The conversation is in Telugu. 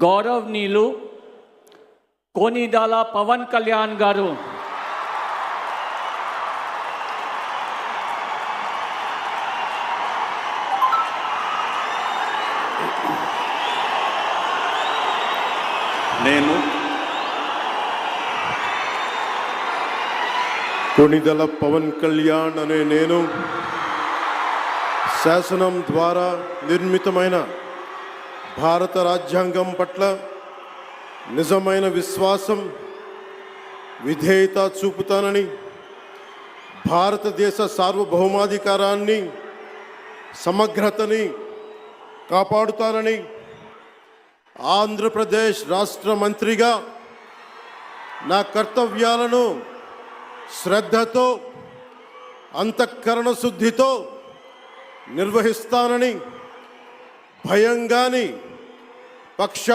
గౌరవనీయులు కోనిదాల పవన్ కళ్యాణ్ గారు కొనిదల పవన్ కళ్యాణ్ అనే నేను శాసనం ద్వారా నిర్మితమైన భారత రాజ్యాంగం పట్ల నిజమైన విశ్వాసం విధేయత చూపుతానని, భారతదేశ సార్వభౌమాధికారాన్ని సమగ్రతని కాపాడుతానని, ఆంధ్రప్రదేశ్ రాష్ట్ర మంత్రిగా నా కర్తవ్యాలను శ్రద్ధతో అంతఃకరణ శుద్ధితో నిర్వహిస్తానని, భయం గాని పక్ష